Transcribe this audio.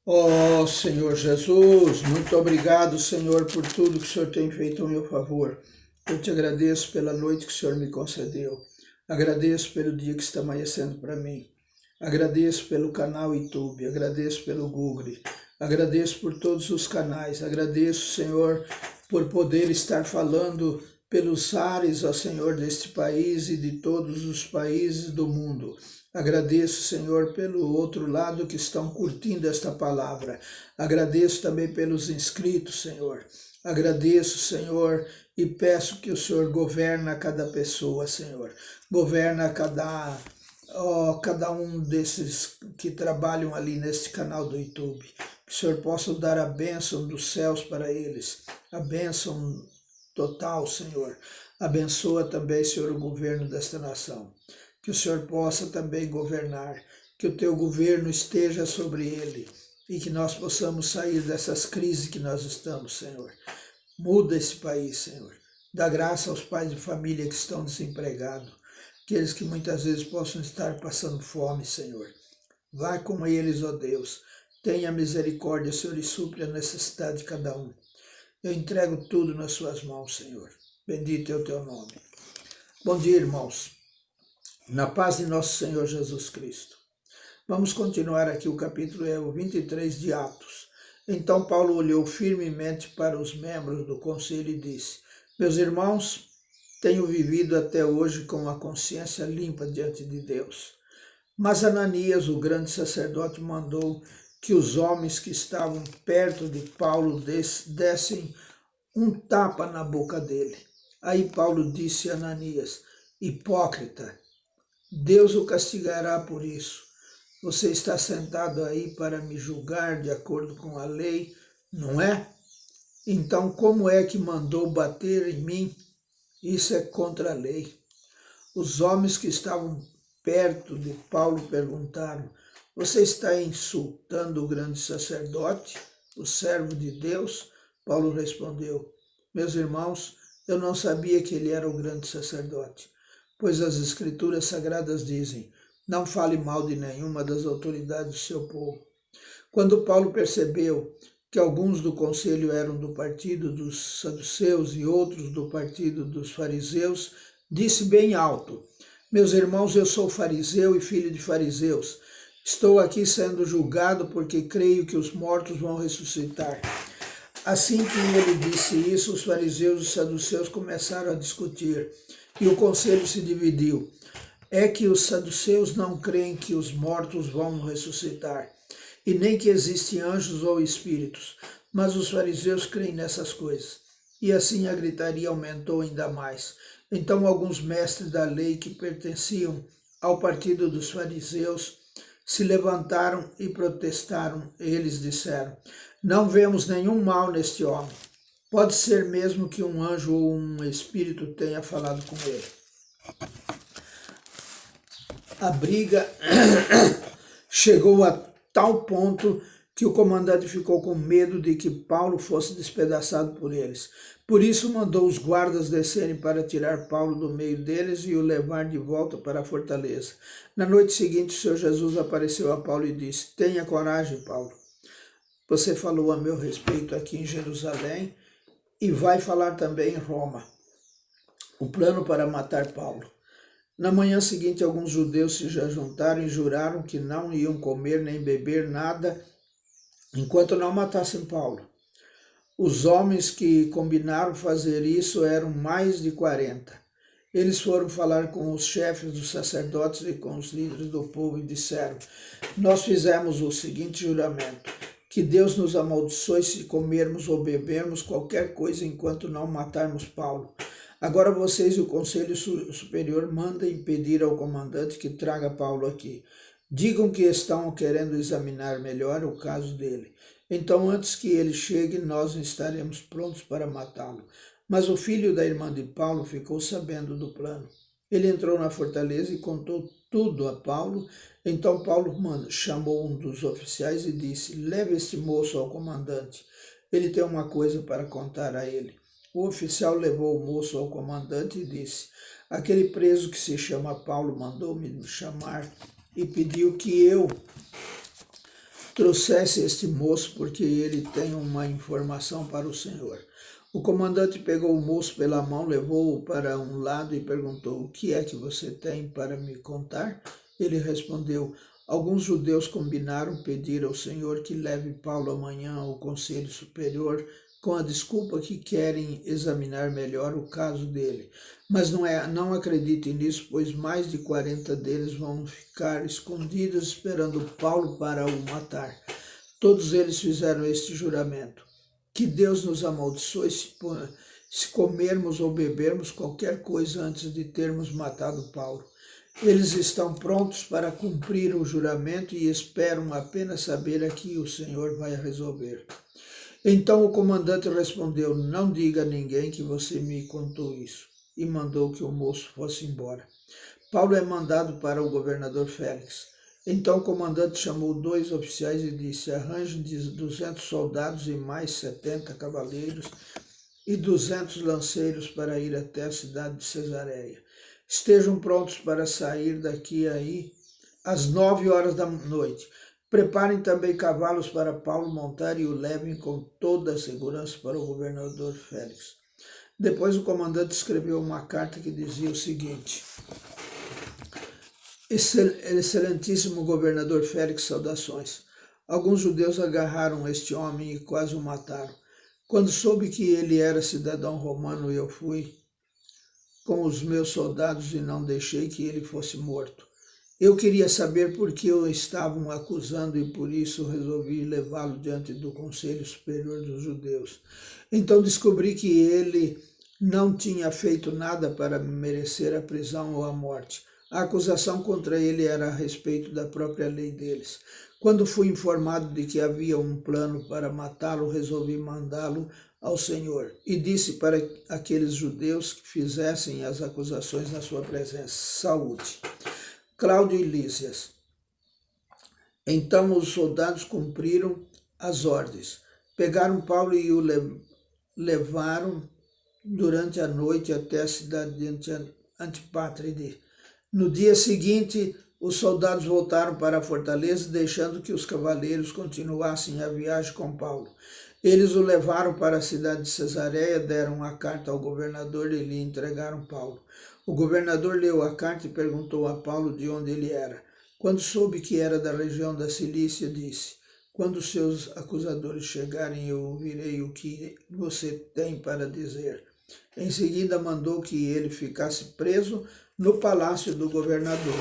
Ó Senhor Jesus, muito obrigado, Senhor, por tudo que o Senhor tem feito ao meu favor. Eu te agradeço pela noite que o Senhor me concedeu. Agradeço pelo dia que está amanhecendo para mim. Agradeço pelo canal YouTube, agradeço pelo Google, agradeço por todos os canais. Agradeço, Senhor, por poder estar falando pelos ares, ó Senhor, deste país e de todos os países do mundo. Agradeço, Senhor, pelo outro lado que estão curtindo esta palavra. Agradeço também pelos inscritos, Senhor. Agradeço, Senhor, e peço que o Senhor governa cada pessoa, Senhor. Governa cada um desses que trabalham ali neste canal do YouTube. Que o Senhor possa dar a bênção dos céus para eles. A bênção total, Senhor. Abençoa também, Senhor, o governo desta nação. Que o Senhor possa também governar, que o teu governo esteja sobre ele e que nós possamos sair dessas crises que nós estamos, Senhor. Muda esse país, Senhor. Dá graça aos pais de família que estão desempregados, aqueles que muitas vezes possam estar passando fome, Senhor. Vai com eles, ó Deus. Tenha misericórdia, Senhor, e supre a necessidade de cada um. Eu entrego tudo nas suas mãos, Senhor. Bendito é o teu nome. Bom dia, irmãos. Na paz de nosso Senhor Jesus Cristo. Vamos continuar aqui o capítulo 23 de Atos. Então Paulo olhou firmemente para os membros do conselho e disse: Meus irmãos, tenho vivido até hoje com a consciência limpa diante de Deus. Mas Ananias, o grande sacerdote, mandou que os homens que estavam perto de Paulo dessem um tapa na boca dele. Aí Paulo disse a Ananias: Hipócrita, Deus o castigará por isso. Você está sentado aí para me julgar de acordo com a lei, não é? Então, como é que mandou bater em mim? Isso é contra a lei. Os homens que estavam perto de Paulo perguntaram: Você está insultando o grande sacerdote, o servo de Deus? Paulo respondeu: Meus irmãos, eu não sabia que ele era o grande sacerdote, pois as Escrituras Sagradas dizem: Não fale mal de nenhuma das autoridades do seu povo. Quando Paulo percebeu que alguns do conselho eram do partido dos saduceus e outros do partido dos fariseus, disse bem alto: Meus irmãos, eu sou fariseu e filho de fariseus. Estou aqui sendo julgado porque creio que os mortos vão ressuscitar. Assim que ele disse isso, os fariseus e os saduceus começaram a discutir e o conselho se dividiu. É que os saduceus não creem que os mortos vão ressuscitar e nem que existem anjos ou espíritos, mas os fariseus creem nessas coisas. E assim a gritaria aumentou ainda mais. Então alguns mestres da lei que pertenciam ao partido dos fariseus se levantaram e protestaram. Eles disseram: Não vemos nenhum mal neste homem. Pode ser mesmo que um anjo ou um espírito tenha falado com ele. A briga chegou a tal ponto que o comandante ficou com medo de que Paulo fosse despedaçado por eles. Por isso mandou os guardas descerem para tirar Paulo do meio deles e o levar de volta para a fortaleza. Na noite seguinte, o Senhor Jesus apareceu a Paulo e disse: Tenha coragem, Paulo. Você falou a meu respeito aqui em Jerusalém e vai falar também em Roma. O plano para matar Paulo. Na manhã seguinte, alguns judeus se juntaram e juraram que não iam comer nem beber nada enquanto não matassem Paulo. Os homens que combinaram fazer isso eram mais de 40. Eles foram falar com os chefes dos sacerdotes e com os líderes do povo e disseram: Nós fizemos o seguinte juramento: que Deus nos amaldiçoe se comermos ou bebermos qualquer coisa enquanto não matarmos Paulo. Agora vocês e o Conselho Superior mandem pedir ao comandante que traga Paulo aqui. Digam que estão querendo examinar melhor o caso dele. Então, antes que ele chegue, nós estaremos prontos para matá-lo. Mas o filho da irmã de Paulo ficou sabendo do plano. Ele entrou na fortaleza e contou tudo a Paulo. Então Paulo chamou um dos oficiais e disse: Leve este moço ao comandante. Ele tem uma coisa para contar a ele. O oficial levou o moço ao comandante e disse: Aquele preso que se chama Paulo mandou-me chamar e pediu que eu trouxesse este moço, porque ele tem uma informação para o Senhor. O comandante pegou o moço pela mão, levou-o para um lado e perguntou: o que é que você tem para me contar? Ele respondeu: alguns judeus combinaram pedir ao Senhor que leve Paulo amanhã ao Conselho Superior com a desculpa que querem examinar melhor o caso dele. Mas não acreditem nisso, pois mais de 40 deles vão ficar escondidos esperando Paulo para o matar. Todos eles fizeram este juramento: que Deus nos amaldiçoe se comermos ou bebermos qualquer coisa antes de termos matado Paulo. Eles estão prontos para cumprir o juramento e esperam apenas saber a que o Senhor vai resolver. Então o comandante respondeu: não diga a ninguém que você me contou isso, e mandou que o moço fosse embora. Paulo é mandado para o governador Félix. Então o comandante chamou 2 oficiais e disse: arranjem 200 soldados e mais 70 cavaleiros e 200 lanceiros para ir até a cidade de Cesareia. Estejam prontos para sair daqui aí às 9 horas da noite. Preparem também cavalos para Paulo montar e o levem com toda a segurança para o governador Félix. Depois o comandante escreveu uma carta que dizia o seguinte: excelentíssimo governador Félix, saudações. Alguns judeus agarraram este homem e quase o mataram. Quando soube que ele era cidadão romano, eu fui com os meus soldados e não deixei que ele fosse morto. Eu queria saber por que o estavam acusando e por isso resolvi levá-lo diante do Conselho Superior dos Judeus. Então descobri que ele não tinha feito nada para merecer a prisão ou a morte. A acusação contra ele era a respeito da própria lei deles. Quando fui informado de que havia um plano para matá-lo, resolvi mandá-lo ao Senhor e disse para aqueles judeus que fizessem as acusações na sua presença. Saúde. Cláudio e Lísias. Então os soldados cumpriram as ordens. Pegaram Paulo e o levaram durante a noite até a cidade de Antipátride. No dia seguinte, os soldados voltaram para a fortaleza, deixando que os cavaleiros continuassem a viagem com Paulo. Eles o levaram para a cidade de Cesareia, deram a carta ao governador e lhe entregaram Paulo. O governador leu a carta e perguntou a Paulo de onde ele era. Quando soube que era da região da Cilícia, disse: quando seus acusadores chegarem, eu ouvirei o que você tem para dizer. Em seguida, mandou que ele ficasse preso no palácio do governador.